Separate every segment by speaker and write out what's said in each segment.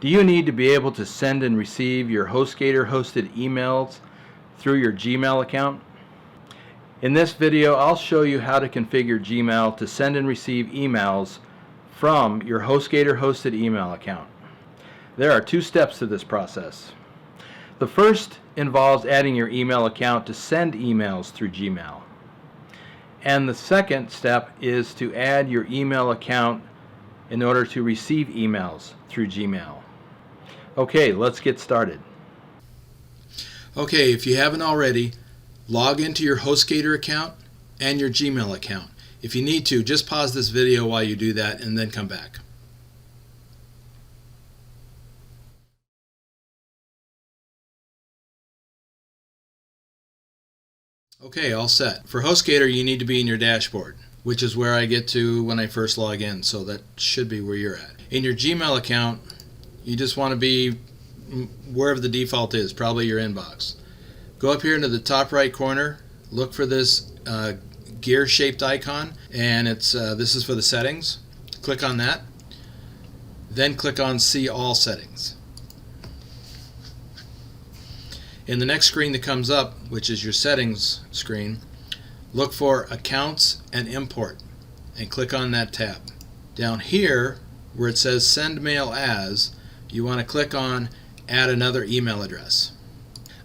Speaker 1: Do you need to be able to send and receive your HostGator hosted emails through your Gmail account? In this video, I'll show you how to configure Gmail to send and receive emails from your HostGator hosted email account. There are two steps to this process. The first involves adding your email account to send emails through Gmail. And the second step is to add your email account in order to receive emails through Gmail. Okay, let's get started.
Speaker 2: Okay, if you haven't already, log into your HostGator account and your Gmail account. If you need to, just pause this video while you do that and then come back. Okay, all set. For HostGator, you need to be in your dashboard, which is where I get to when I first log in, so that should be where you're at. In your Gmail account, you just want to be wherever the default is, probably your inbox. Go up here into the top right corner, look for this gear-shaped icon, and this is for the settings. Click on that, then click on See All Settings. In the next screen that comes up, which is your settings screen, look for Accounts and Import and click on that tab. Down here where it says Send Mail As, you want to click on Add Another Email Address.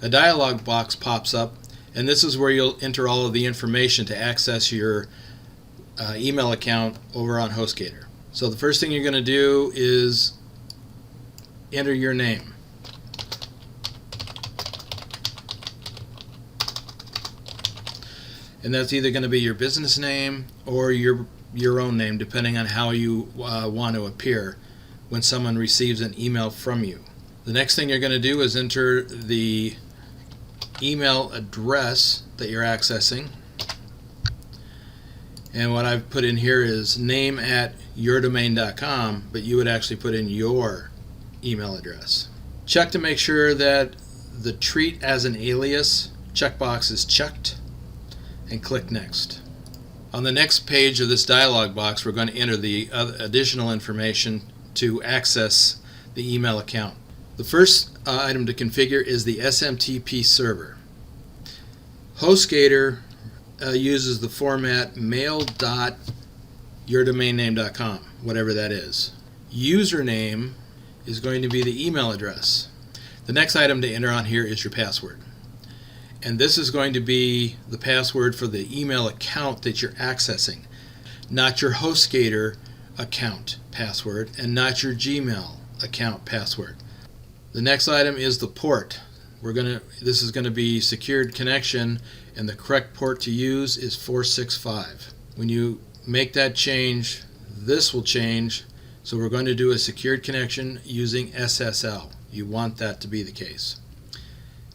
Speaker 2: A dialog box pops up, and this is where you'll enter all of the information to access your email account over on HostGator. So the first thing you're going to do is enter your name. And that's either going to be your business name or your own name, depending on how you want to appear when someone receives an email from you. The next thing you're going to do is enter the email address that you're accessing. And what I've put in here is name@yourdomain.com, but you would actually put in your email address. Check to make sure that the Treat as an Alias checkbox is checked, and click Next. On the next page of this dialog box, we're going to enter the additional information to access the email account. The first item to configure is the SMTP server. HostGator uses the format mail.yourdomainname.com, whatever that is. Username is going to be the email address. The next item to enter on here is your password. And this is going to be the password for the email account that you're accessing, not your HostGator account password and not your Gmail account password. The next item is the port. This is going to be secured connection, and the correct port to use is 465. When you make that change, this will change, so we're going to do a secured connection using SSL. You want that to be the case.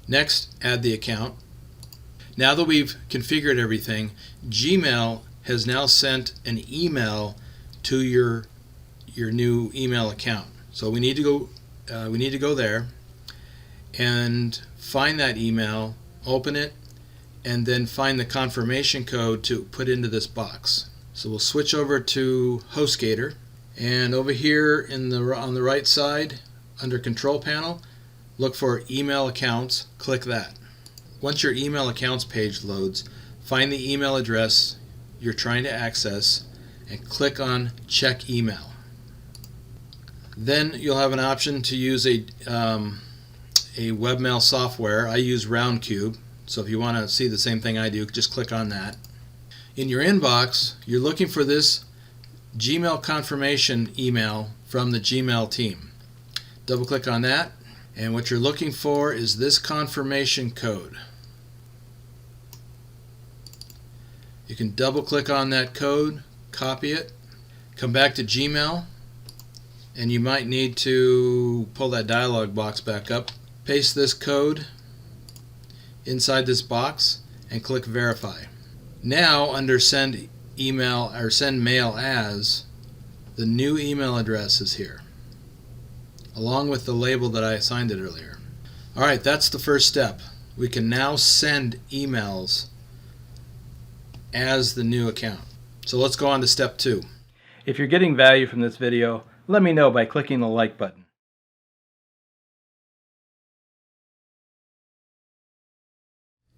Speaker 2: Next, add the account. Now that we've configured everything, Gmail has now sent an email to your new email account. So we need to go there and find that email, open it, and then find the confirmation code to put into this box. So we'll switch over to HostGator, and over here on the right side under Control Panel, look for Email Accounts, click that. Once your email accounts page loads, find the email address you're trying to access and click on Check Email. Then you'll have an option to use a webmail software. I use Roundcube, so if you want to see the same thing I do, just click on that. In your inbox, you're looking for this Gmail confirmation email from the Gmail team. Double click on that. And what you're looking for is this confirmation code. You can double click on that code, copy it, come back to Gmail, and you might need to pull that dialog box back up. Paste this code inside this box and click Verify. Now under Send Email or Send Mail As, the new email address is here, along with the label that I assigned it earlier. Alright, that's the first step. We can now send emails as the new account. So let's go on to step 2.
Speaker 1: If you're getting value from this video, let me know by clicking the like button.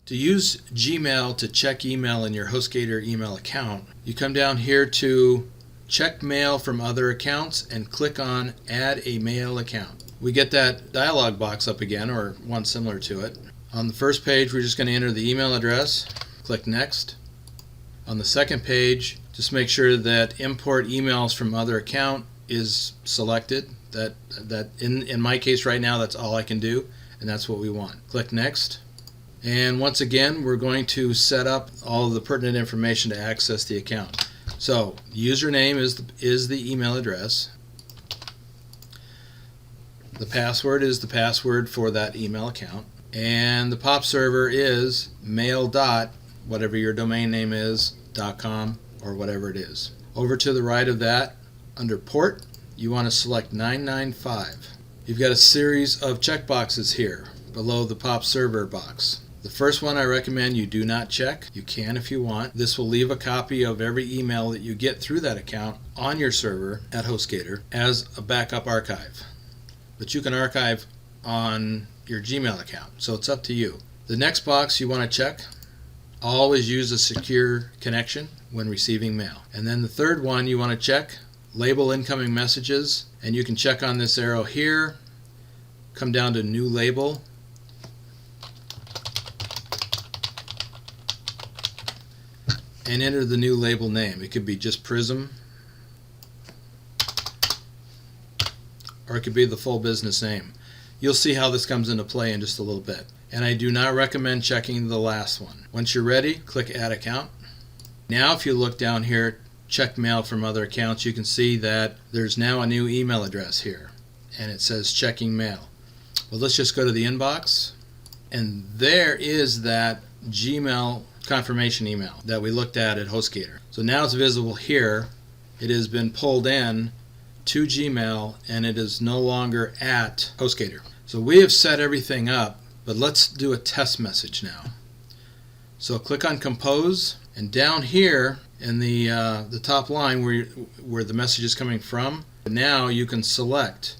Speaker 2: To use Gmail to check email in your HostGator email account, you come down here to Check Mail from Other Accounts and click on Add a Mail Account. We get that dialog box up again, or one similar to it. On the first page, we're just going to enter the email address. Click Next. On the second page, just make sure that Import Emails from Other Account is selected. That in my case right now, that's all I can do, and that's what we want. Click Next. And once again, we're going to set up all of the pertinent information to access the account. So, username is the email address. The password is the password for that email account. And the POP server is mail dot, whatever your domain name is, .com or whatever it is. Over to the right of that, under port, you want to select 995. You've got a series of checkboxes here below the POP server box. The first one I recommend you do not check. You can if you want. This will leave a copy of every email that you get through that account on your server at HostGator as a backup archive. But you can archive on your Gmail account, so it's up to you. The next box you want to check, always use a secure connection when receiving mail. And then the third one you want to check, label incoming messages, and you can check on this arrow here, come down to New Label, and enter the new label name. It could be just Prism, or it could be the full business name. You'll see how this comes into play in just a little bit. And I do not recommend checking the last one. Once you're ready, click Add Account. Now if you look down here, Check Mail from Other Accounts, you can see that there's now a new email address here. And it says Checking Mail. Well, let's just go to the inbox. And there is that Gmail confirmation email that we looked at HostGator. So now it's visible here. It has been pulled in to Gmail and it is no longer at HostGator. So we have set everything up, but let's do a test message now. So click on Compose, and down here in the top line where the message is coming from, now you can select.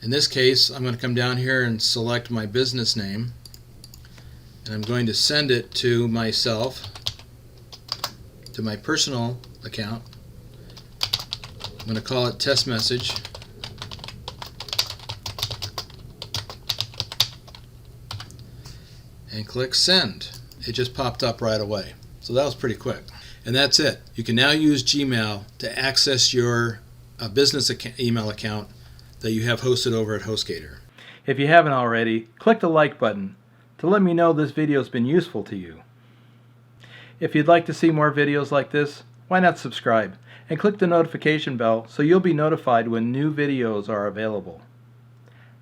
Speaker 2: In this case, I'm going to come down here and select my business name, and I'm going to send it to myself, to my personal account. I'm going to call it test message. And click send. It just popped up right away. So that was pretty quick. And that's it. You can now use Gmail to access your business email account that you have hosted over at HostGator.
Speaker 1: If you haven't already, click the like button to let me know this video has been useful to you. If you'd like to see more videos like this, why not subscribe and click the notification bell so you'll be notified when new videos are available.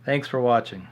Speaker 1: Thanks for watching.